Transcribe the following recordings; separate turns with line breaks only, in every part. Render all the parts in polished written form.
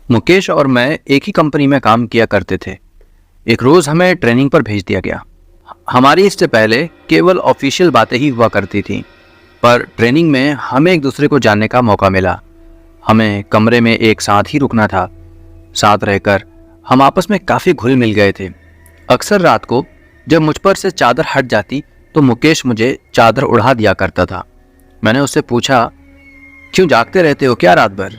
मुकेश और मैं एक ही कंपनी में काम किया करते थे। एक रोज हमें ट्रेनिंग पर भेज दिया गया। हमारी इससे पहले केवल ऑफिशियल बातें ही हुआ करती थीं, पर ट्रेनिंग में हमें एक दूसरे को जानने का मौका मिला। हमें कमरे में एक साथ ही रुकना था। साथ रहकर हम आपस में काफ़ी घुल मिल गए थे। अक्सर रात को जब मुझ पर से चादर हट जाती तो मुकेश मुझे चादर उड़ा दिया करता था। मैंने उससे पूछा, क्यों जागते रहते हो क्या रात भर?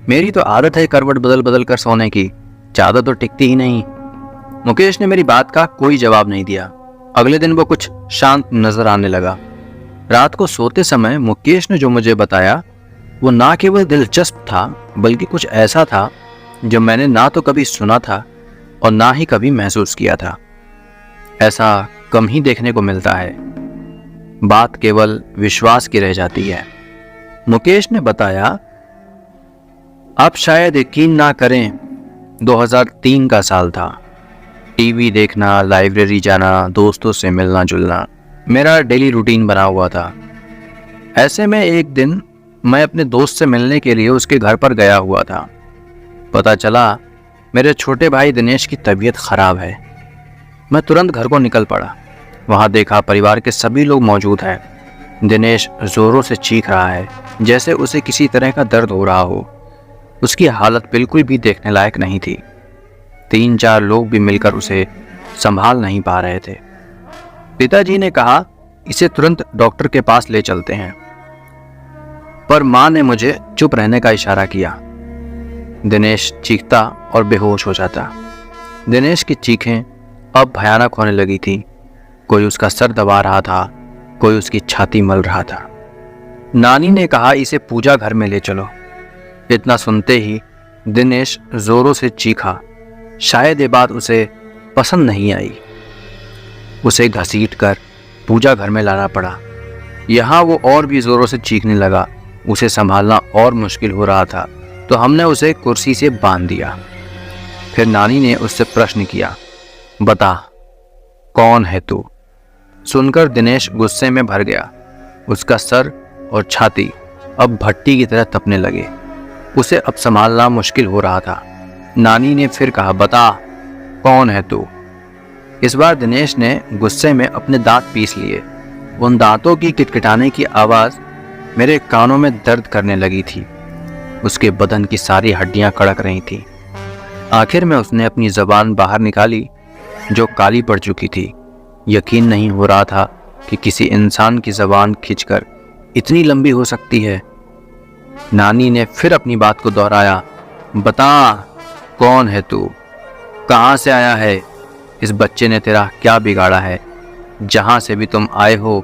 मेरी तो आदत है करवट बदल बदल कर सोने की, चादर तो टिकती ही नहीं। मुकेश ने मेरी बात का कोई जवाब नहीं दिया। अगले दिन वो कुछ शांत नजर आने लगा। रात को सोते समय मुकेश ने जो मुझे बताया वो ना केवल दिलचस्प था, बल्कि कुछ ऐसा था जो मैंने ना तो कभी सुना था और ना ही कभी महसूस किया था। ऐसा कम ही देखने को मिलता है। बात केवल विश्वास की रह जाती है। मुकेश ने बताया, आप शायद यकीन ना करें, 2003 का साल था। टीवी देखना, लाइब्रेरी जाना, दोस्तों से मिलना जुलना मेरा डेली रूटीन बना हुआ था। ऐसे में एक दिन मैं अपने दोस्त से मिलने के लिए उसके घर पर गया हुआ था। पता चला मेरे छोटे भाई दिनेश की तबीयत खराब है। मैं तुरंत घर को निकल पड़ा। वहां देखा परिवार के सभी लोग मौजूद हैं। दिनेश जोरों से चीख रहा है, जैसे उसे किसी तरह का दर्द हो रहा हो। उसकी हालत बिल्कुल भी देखने लायक नहीं थी। 3-4 लोग भी मिलकर उसे संभाल नहीं पा रहे थे। पिताजी ने कहा, इसे तुरंत डॉक्टर के पास ले चलते हैं, पर मां ने मुझे चुप रहने का इशारा किया। दिनेश चीखता और बेहोश हो जाता। दिनेश की चीखें अब भयानक होने लगी थी। कोई उसका सर दबा रहा था, कोई उसकी छाती मल रहा था। नानी ने कहा, इसे पूजा घर में ले चलो। इतना सुनते ही दिनेश जोरों से चीखा। शायद ये बात उसे पसंद नहीं आई। उसे घसीटकर पूजा घर में लाना पड़ा। यहाँ वो और भी जोरों से चीखने लगा। उसे संभालना और मुश्किल हो रहा था, तो हमने उसे कुर्सी से बांध दिया। फिर नानी ने उससे प्रश्न किया, बता, कौन है तू? सुनकर दिनेश गुस्से में भर गया। उसका सर और छाती अब भट्टी की तरह तपने लगे। उसे अब संभालना मुश्किल हो रहा था। नानी ने फिर कहा, बता, कौन है तू? इस बार दिनेश ने गुस्से में अपने दांत पीस लिए। उन दांतों की किटकिटाने की आवाज़ मेरे कानों में दर्द करने लगी थी। उसके बदन की सारी हड्डियां कड़क रही थी। आखिर में उसने अपनी ज़बान बाहर निकाली, जो काली पड़ चुकी थी। यकीन नहीं हो रहा था कि किसी इंसान की ज़बान खींचकर इतनी लंबी हो सकती है। नानी ने फिर अपनी बात को दोहराया, बता, कौन है तू? कहाँ से आया है? इस बच्चे ने तेरा क्या बिगाड़ा है? जहाँ से भी तुम आए हो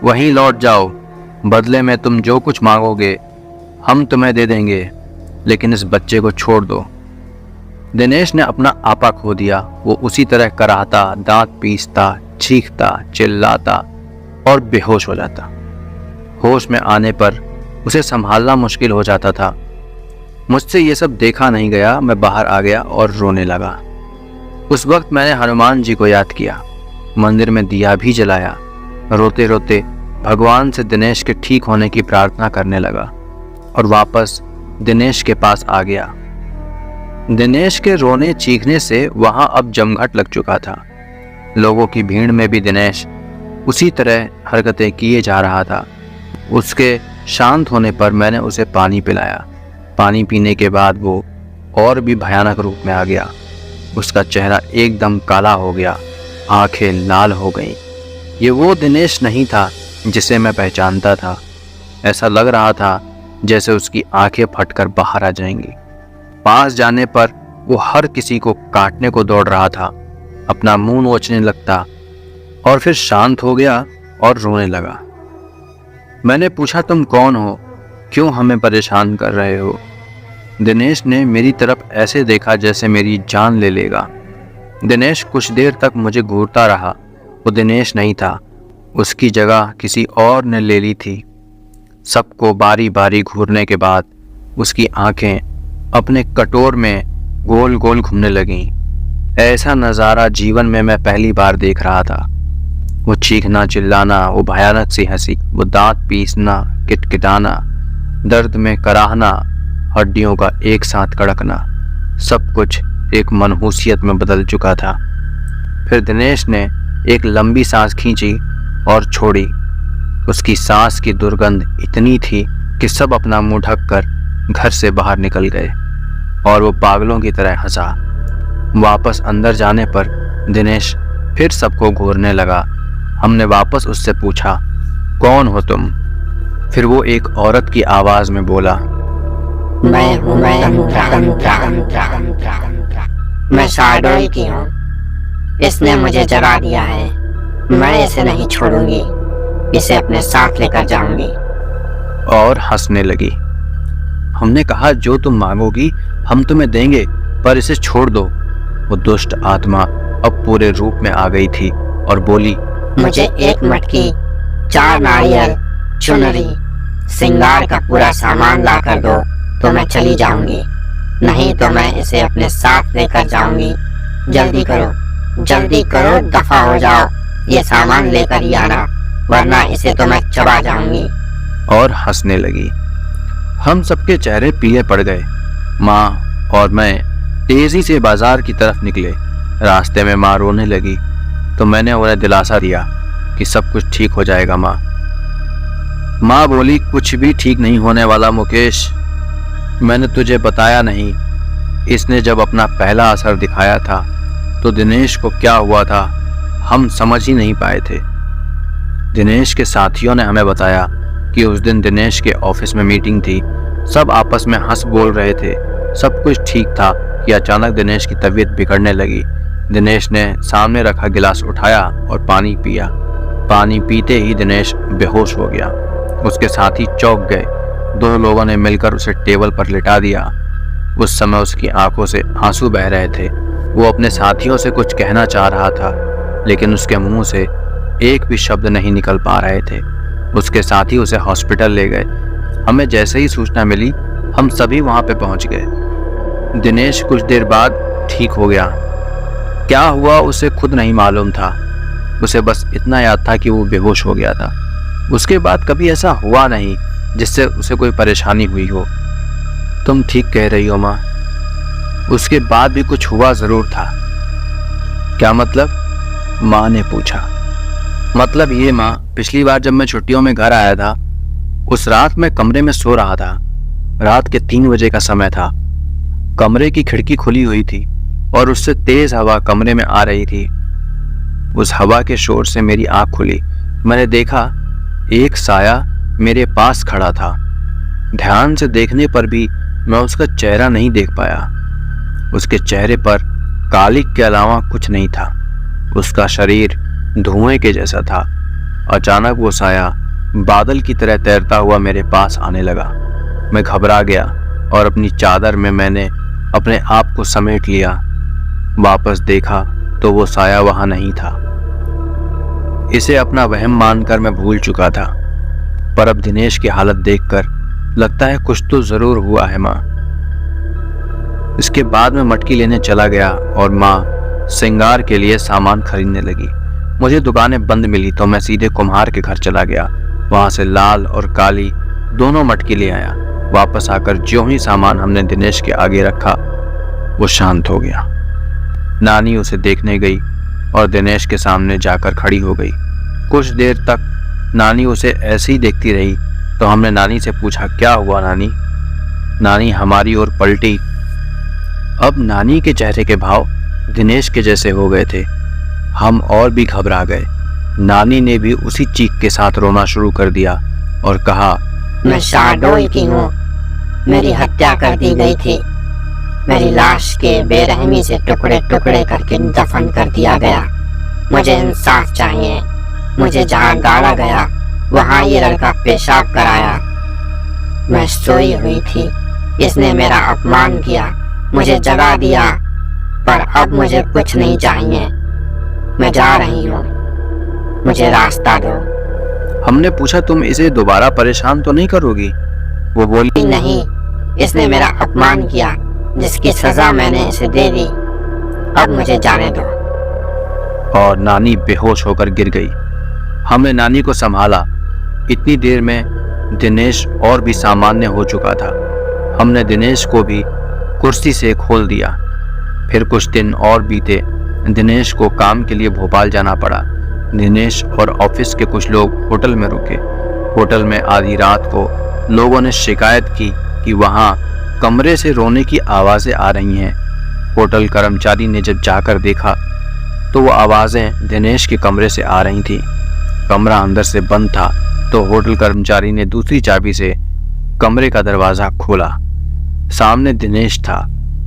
वहीं लौट जाओ। बदले में तुम जो कुछ मांगोगे हम तुम्हें दे देंगे, लेकिन इस बच्चे को छोड़ दो। दिनेश ने अपना आपा खो दिया। वो उसी तरह कराहता, दांत पीसता, चीखता, चिल्लाता और बेहोश हो जाता। होश में आने पर उसे संभालना मुश्किल हो जाता था। मुझसे ये सब देखा नहीं गया। मैं बाहर आ गया और रोने लगा। उस वक्त मैंने हनुमान जी को याद किया, मंदिर में दिया भी जलाया। रोते रोते भगवान से दिनेश के ठीक होने की प्रार्थना करने लगा और वापस दिनेश के पास आ गया। दिनेश के रोने चीखने से वहां अब जमघट लग चुका था। लोगों की भीड़ में भी दिनेश उसी तरह हरकतें किए जा रहा था। उसके शांत होने पर मैंने उसे पानी पिलाया। पानी पीने के बाद वो और भी भयानक रूप में आ गया। उसका चेहरा एकदम काला हो गया, आंखें लाल हो गईं। ये वो दिनेश नहीं था जिसे मैं पहचानता था। ऐसा लग रहा था जैसे उसकी आंखें फटकर बाहर आ जाएंगी। पास जाने पर वो हर किसी को काटने को दौड़ रहा था। अपना मुंह नोचने लगता और फिर शांत हो गया और रोने लगा। मैंने पूछा, तुम कौन हो? क्यों हमें परेशान कर रहे हो? दिनेश ने मेरी तरफ ऐसे देखा जैसे मेरी जान ले लेगा। दिनेश कुछ देर तक मुझे घूरता रहा। वो दिनेश नहीं था, उसकी जगह किसी और ने ले ली थी। सबको बारी बारी घूरने के बाद उसकी आंखें अपने कटोर में गोल गोल घूमने लगीं। ऐसा नज़ारा जीवन में मैं पहली बार देख रहा था। वो चीखना, चिल्लाना, वो भयानक सी हंसी, वो दांत पीसना, किटकिटाना, दर्द में कराहना, हड्डियों का एक साथ कड़कना। सब कुछ एक मनहूसियत में बदल चुका था। फिर दिनेश ने एक लंबी सांस खींची और छोड़ी। उसकी सांस की दुर्गंध इतनी थी कि सब अपना मुंह ढककर घर से बाहर निकल गए और वो पागलों की तरह हंसा। वापस अंदर जाने पर दिनेश फिर सबको घूरने लगा। हमने वापस उससे पूछा, कौन हो तुम? फिर वो एक औरत की आवाज में बोला,
मैं शार्दुल की हूँ। इसने मुझे जगा दिया है। मैं इसे नहीं छोड़ूंगी, इसे अपने साथ लेकर जाऊंगी।
और हंसने लगी। हमने कहा, जो तुम मांगोगी हम तुम्हें देंगे, पर इसे छोड़ दो। वो दुष्ट आत्मा अब पूरे रूप में आ गई थी और बोली,
मुझे एक मटकी, 4 नारियल, चुनरी, श्रृंगार का पूरा सामान ला कर दो तो मैं चली जाऊंगी, नहीं तो मैं इसे अपने साथ लेकर जाऊंगी। जल्दी करो, दफा हो जाओ। ये सामान लेकर ही आना, वरना इसे तो मैं चबा जाऊंगी।
और हंसने लगी। हम सबके चेहरे पीले पड़ गए। माँ और मैं तेजी से बाजार की तरफ निकले। रास्ते में माँ रोने लगी तो मैंने उन्हें दिलासा दिया कि सब कुछ ठीक हो जाएगा। माँ बोली, कुछ भी ठीक नहीं होने वाला मुकेश। मैंने तुझे बताया नहीं, इसने जब अपना पहला असर दिखाया था तो दिनेश को क्या हुआ था हम समझ ही नहीं पाए थे। दिनेश के साथियों ने हमें बताया कि उस दिन दिनेश के ऑफिस में मीटिंग थी। सब आपस में हंस बोल रहे थे, सब कुछ ठीक था कि अचानक दिनेश की तबीयत बिगड़ने लगी। दिनेश ने सामने रखा गिलास उठाया और पानी पिया। पानी पीते ही दिनेश बेहोश हो गया। उसके साथी चौंक गए। 2 लोगों ने मिलकर उसे टेबल पर लिटा दिया। उस समय उसकी आंखों से आंसू बह रहे थे। वो अपने साथियों से कुछ कहना चाह रहा था, लेकिन उसके मुंह से एक भी शब्द नहीं निकल पा रहे थे। उसके साथी उसे हॉस्पिटल ले गए। हमें जैसे ही सूचना मिली हम सभी वहां पे पहुंच गए। दिनेश कुछ देर बाद ठीक हो गया। क्या हुआ उसे खुद नहीं मालूम था। उसे बस इतना याद था कि वो बेहोश हो गया था। उसके बाद कभी ऐसा हुआ नहीं जिससे उसे कोई परेशानी हुई हो। तुम ठीक कह रही हो माँ, उसके बाद भी कुछ हुआ जरूर था। क्या मतलब? माँ ने पूछा। मतलब ये माँ, पिछली बार जब मैं छुट्टियों में घर आया था, उस रात मैं कमरे में सो रहा था। रात के 3 बजे का समय था। कमरे की खिड़की खुली हुई थी और उससे तेज हवा कमरे में आ रही थी। उस हवा के शोर से मेरी आंख खुली। मैंने देखा एक साया मेरे पास खड़ा था। ध्यान से देखने पर भी मैं उसका चेहरा नहीं देख पाया। उसके चेहरे पर कालिक के अलावा कुछ नहीं था। उसका शरीर धुएं के जैसा था। अचानक वो साया बादल की तरह तैरता हुआ मेरे पास आने लगा। मैं घबरा गया और अपनी चादर में मैंने अपने आप को समेट लिया। वापस देखा तो वो साया वहां नहीं था। इसे अपना वहम मानकर मैं भूल चुका था, पर अब दिनेश की हालत देखकर लगता है कुछ तो जरूर हुआ है माँ। इसके बाद मैं मटकी लेने चला गया और माँ श्रृंगार के लिए सामान खरीदने लगी। मुझे दुकानें बंद मिली तो मैं सीधे कुम्हार के घर चला गया। वहां से लाल और काली दोनों मटकी ले आया। वापस आकर ज्यों ही सामान हमने दिनेश के आगे रखा, वो शांत हो गया। नानी उसे देखने गई और दिनेश के सामने जाकर खड़ी हो गई। कुछ देर तक नानी उसे ऐसे ही देखती रही तो हमने नानी से पूछा, क्या हुआ नानी? नानी हमारी ओर पलटी। अब नानी के चेहरे के भाव दिनेश के जैसे हो गए थे। हम और भी घबरा गए। नानी ने भी उसी चीख के साथ रोना शुरू कर दिया और कहा,
मैं शार्दुल की हूँ। मेरी हत्या कर दी गई थी। मेरी लाश के बेरहमी से टुकड़े टुकड़े करके दफन कर दिया गया। मुझे इंसाफ चाहिए। मुझे जहाँ गाड़ा गया वहाँ ये लड़का पेशाब कराया। मैं सोई हुई थी, इसने मेरा अपमान किया, मुझे जगा दिया, पर अब मुझे कुछ नहीं चाहिए। मैं जा रही हूँ, मुझे रास्ता दो।
हमने पूछा, तुम इसे दोबारा परेशान तो नहीं करोगी? वो बोली,
नहीं, इसने मेरा अपमान किया, जिसकी सजा मैंने इसे दे दी। अब मुझे जाने दो।
और नानी बेहोश होकर गिर गई। हमने नानी को संभाला। इतनी देर में दिनेश और भी सामान्य हो चुका था। हमने दिनेश को भी कुर्सी से खोल दिया। फिर कुछ दिन और बीते। दिनेश को काम के लिए भोपाल जाना पड़ा। दिनेश और ऑफिस के कुछ लोग होटल में रुके। होटल में आधी रात को लोगों ने शिकायत की कि वहां कमरे से रोने की आवाजें आ रही हैं। होटल कर्मचारी ने जब जाकर देखा तो वो आवाजें दिनेश के कमरे से आ रही थी। कमरा अंदर से बंद था, तो होटल कर्मचारी ने दूसरी चाबी से कमरे का दरवाजा खोला। सामने दिनेश था,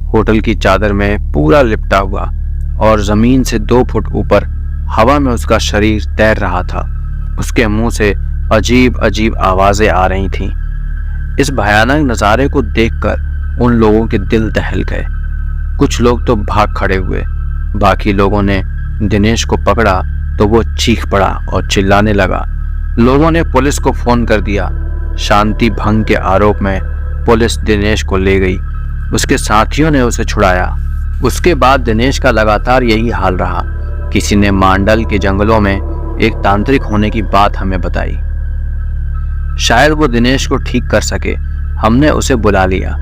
होटल की चादर में पूरा लिपटा हुआ, और जमीन से 2 फुट ऊपर हवा में उसका शरीर तैर रहा था। उसके मुंह से अजीब अजीब आवाजें आ रही थीं। इस भयानक नज़ारे को देखकर उन लोगों के दिल दहल गए। कुछ लोग तो भाग खड़े हुए। बाकी लोगों ने दिनेश को पकड़ा तो वो चीख पड़ा और चिल्लाने लगा। लोगों ने पुलिस को फोन कर दिया। शांति भंग के आरोप में पुलिस दिनेश को ले गई। उसके साथियों ने उसे छुड़ाया। उसके बाद दिनेश का लगातार यही हाल रहा। किसी ने मांडल के जंगलों में एक तांत्रिक होने की बात हमें बताई। शायद वो दिनेश को ठीक कर सके। हमने उसे बुला लिया।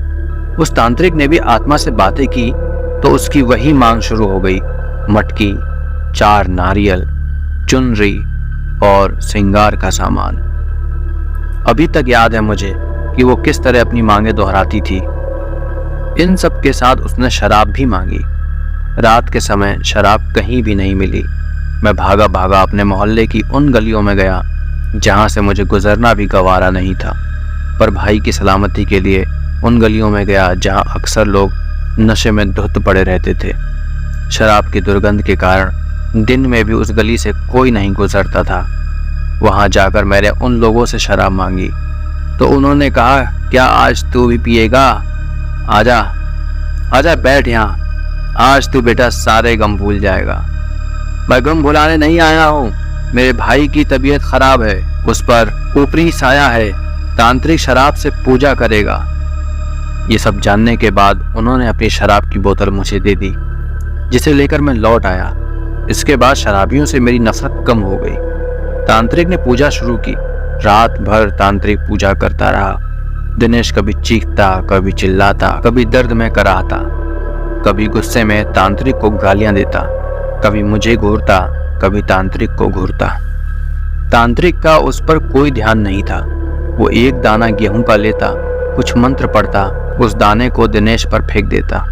उस तांत्रिक ने भी आत्मा से बातें की तो उसकी वही मांग शुरू हो गई। मटकी, 4 नारियल, चुनरी और श्रृंगार का सामान। अभी तक याद है मुझे कि वो किस तरह अपनी मांगे दोहराती थी। इन सब के साथ उसने शराब भी मांगी। रात के समय शराब कहीं भी नहीं मिली। मैं भागा भागा अपने मोहल्ले की उन गलियों में गया जहां से मुझे गुजरना भी गवारा नहीं था, पर भाई की सलामती के लिए उन गलियों में गया जहां अक्सर लोग नशे में धुत पड़े रहते थे। शराब की दुर्गंध के कारण दिन में भी उस गली से कोई नहीं गुजरता था। वहां जाकर मैंने उन लोगों से शराब मांगी तो उन्होंने कहा, क्या आज तू भी पिएगा? आजा आजा, बैठ यहाँ। आज तू बेटा सारे गम भूल जाएगा। मैं गम भुलाने नहीं आया हूँ। मेरे भाई की तबीयत खराब है, उस पर ऊपरी साया है, तांत्रिक शराब से पूजा करेगा। ये सब जानने के बाद उन्होंने अपनी शराब की बोतल मुझे दे दी, जिसे लेकर मैं लौट आया। इसके बाद शराबियों से मेरी नफरत कम हो गई। तांत्रिक ने पूजा शुरू की। रात भर तांत्रिक पूजा करता रहा। दिनेश कभी चीखता, कभी चिल्लाता, कभी दर्द में कराहता, कभी गुस्से में तांत्रिक को गालियां देता, कभी मुझे घूरता, कभी तांत्रिक को घूरता। तांत्रिक का उस पर कोई ध्यान नहीं था। वो एक दाना गेहूं का लेता, कुछ मंत्र पढ़ता, उस दाने को दिनेश पर फेंक देता।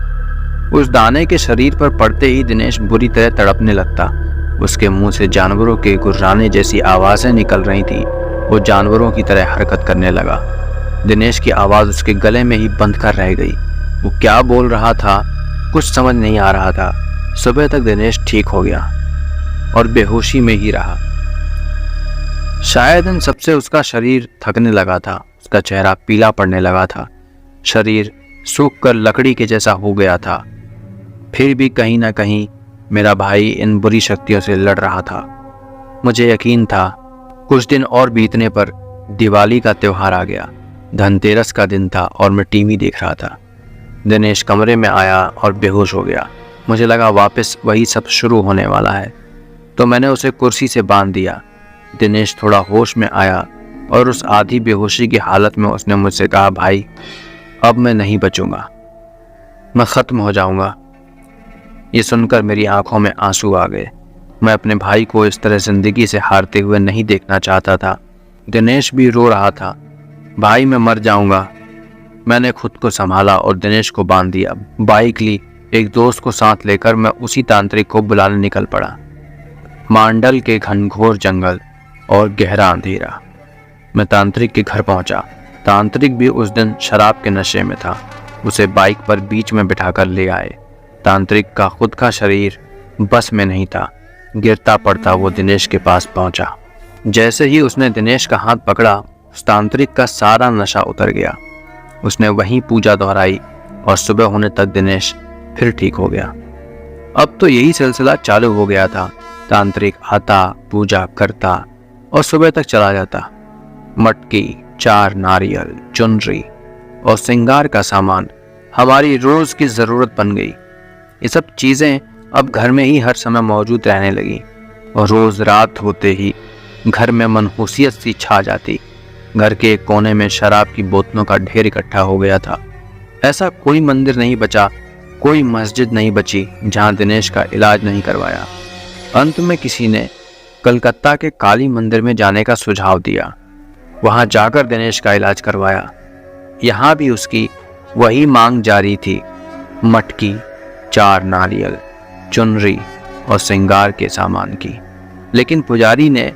उस दाने के शरीर पर पड़ते ही दिनेश बुरी तरह तड़पने लगता। उसके मुंह से जानवरों के गुर्राने जैसी आवाजें निकल रही थी। वो जानवरों की तरह हरकत करने लगा। दिनेश की आवाज उसके गले में ही बंद कर रह गई। वो क्या बोल रहा था कुछ समझ नहीं आ रहा था। सुबह तक दिनेश ठीक हो गया और बेहोशी में ही रहा। शायद इन सबसे उसका शरीर थकने लगा था। उसका चेहरा पीला पड़ने लगा था। शरीर सूखकर लकड़ी के जैसा हो गया था। फिर भी कहीं ना कहीं मेरा भाई इन बुरी शक्तियों से लड़ रहा था। मुझे यकीन था कुछ दिन और बीतने पर दिवाली का त्योहार आ गया। धनतेरस का दिन था और मैं टीवी देख रहा था। दिनेश कमरे में आया और बेहोश हो गया। मुझे लगा वापस वही सब शुरू होने वाला है, तो मैंने उसे कुर्सी से बांध दिया। दिनेश थोड़ा होश में आया और उस आधी बेहोशी की हालत में उसने मुझसे कहा, भाई अब मैं नहीं बचूंगा, मैं खत्म हो जाऊंगा। ये सुनकर मेरी आंखों में आंसू आ गए। मैं अपने भाई को इस तरह जिंदगी से हारते हुए नहीं देखना चाहता था। दिनेश भी रो रहा था, भाई मैं मर जाऊंगा। मैंने खुद को संभाला और दिनेश को बांध दिया। बाइक ली, एक दोस्त को साथ लेकर मैं उसी तांत्रिक को बुलाने निकल पड़ा। मांडल के घनघोर जंगल और गहरा अंधेरा। मैं तांत्रिक के घर पहुंचा। तांत्रिक भी उस दिन शराब के नशे में था। उसे बाइक पर बीच में बिठाकर ले आए। तांत्रिक का खुद का शरीर बस में नहीं था। गिरता पड़ता वो दिनेश के पास पहुंचा। जैसे ही उसने दिनेश का हाथ पकड़ा, उस तांत्रिक का सारा नशा उतर गया। उसने वहीं पूजा दोहराई और सुबह होने तक दिनेश फिर ठीक हो गया। अब तो यही सिलसिला चालू हो गया था। तांत्रिक आता, पूजा करता और सुबह तक चला जाता। मटकी, 4 नारियल, चुनरी और श्रृंगार का सामान हमारी रोज की जरूरत बन गई। ये सब चीजें अब घर में ही हर समय मौजूद रहने लगी और रोज रात होते ही घर में मनहूसियत सी छा जाती। घर के एक कोने में शराब की बोतलों का ढेर इकट्ठा हो गया था। ऐसा कोई मंदिर नहीं बचा, कोई मस्जिद नहीं बची जहां दिनेश का इलाज नहीं करवाया। अंत में किसी ने कलकत्ता के काली मंदिर में जाने का सुझाव दिया। वहां जाकर दिनेश का इलाज करवाया। यहाँ भी उसकी वही मांग जारी थी, मटकी, 4 नारियल, चुनरी और श्रृंगार के सामान की। लेकिन पुजारी ने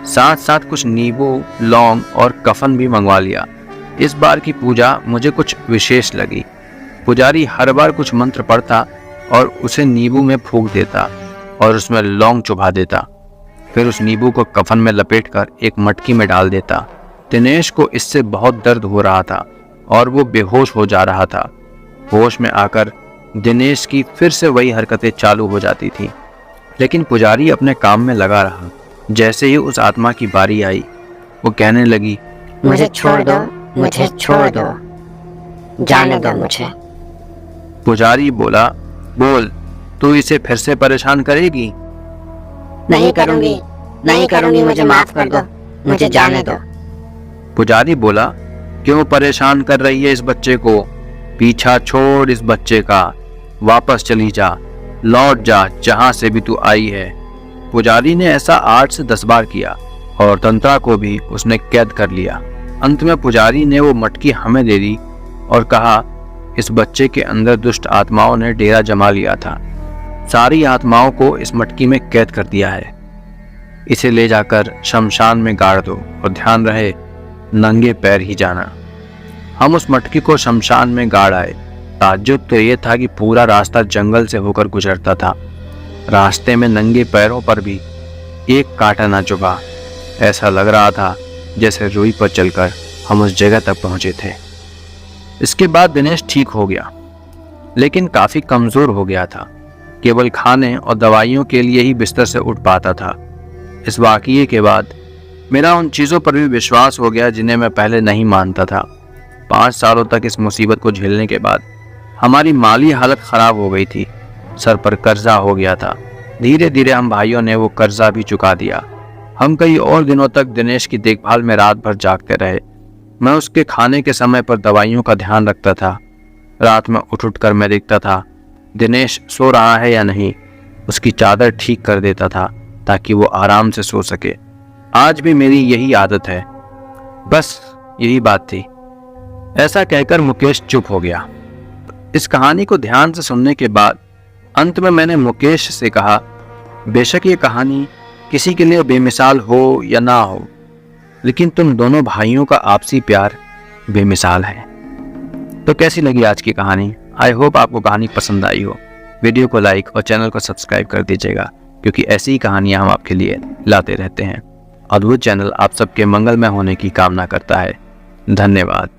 साथ साथ कुछ नींबू, लौंग और कफन भी मंगवा लिया। इस बार की पूजा मुझे कुछ विशेष लगी। पुजारी हर बार कुछ मंत्र पढ़ता और उसे नींबू में फूंक देता और उसमें लौंग चुभा देता। फिर उस नींबू को कफन में लपेटकर एक मटकी में डाल देता। दिनेश को इससे बहुत दर्द हो रहा था और वो बेहोश हो जा रहा था। होश में आकर दिनेश की फिर से वही हरकतें चालू हो जाती थी, लेकिन पुजारी अपने काम में लगा रहा। जैसे ही उस आत्मा की बारी आई, वो कहने लगी,
मुझे छोड़ दो, मुझे छोड़ दो, जाने दो मुझे।
पुजारी बोला, बोल, तू इसे फिर से परेशान करेगी?
नहीं करूंगी, नहीं करूंगी, मुझे माफ कर दो, मुझे जाने दो।
पुजारी बोला, क्यों परेशान कर रही है इस बच्चे को? पीछा छोड़ इस बच्चे का, वापस चली जा, लौट जा जहां से भी तू आई है। पुजारी ने ऐसा 8 से 10 बार किया और तंत्रा को भी उसने कैद कर लिया। अंत में पुजारी ने वो मटकी हमें दे दी और कहा, इस बच्चे के अंदर दुष्ट आत्माओं ने डेरा जमा लिया था। सारी आत्माओं को इस मटकी में कैद कर दिया है। इसे ले जाकर शमशान में गाड़ दो और ध्यान रहे, नंगे पैर ही जाना। हम उस मटकी को शमशान में गाड़ आए। ताज्जुब तो ये था कि पूरा रास्ता जंगल से होकर गुजरता था। रास्ते में नंगे पैरों पर भी एक कांटा ना चुभा। ऐसा लग रहा था जैसे रुई पर चलकर हम उस जगह तक पहुंचे थे। इसके बाद दिनेश ठीक हो गया, लेकिन काफी कमजोर हो गया था। केवल खाने और दवाइयों के लिए ही बिस्तर से उठ पाता था। इस वाकये के बाद मेरा उन चीज़ों पर भी विश्वास हो गया जिन्हें मैं पहले नहीं मानता था। 5 सालों तक इस मुसीबत को झेलने के बाद हमारी माली हालत खराब हो गई थी। सर पर कर्जा हो गया था। धीरे धीरे हम भाइयों ने वो कर्जा भी चुका दिया। हम कई और दिनों तक दिनेश की देखभाल में रात भर जागते रहे। मैं उसके खाने के समय पर दवाइयों का ध्यान रखता था। रात में उठ कर मैं देखता था दिनेश सो रहा है या नहीं। उसकी चादर ठीक कर देता था ताकि वो आराम से सो सके। आज भी मेरी यही आदत है। बस यही बात थी। ऐसा कहकर मुकेश चुप हो गया। इस कहानी को ध्यान से सुनने के बाद अंत में मैंने मुकेश से कहा, बेशक ये कहानी किसी के लिए बेमिसाल हो या ना हो, लेकिन तुम दोनों भाइयों का आपसी प्यार बेमिसाल है। तो कैसी लगी आज की कहानी? आई होप आपको कहानी पसंद आई हो। वीडियो को लाइक और चैनल को सब्सक्राइब कर दीजिएगा, क्योंकि ऐसी ही कहानियां हम आपके लिए लाते रहते हैं। अद्भुत चैनल आप सबके मंगलमय होने की कामना करता है। धन्यवाद।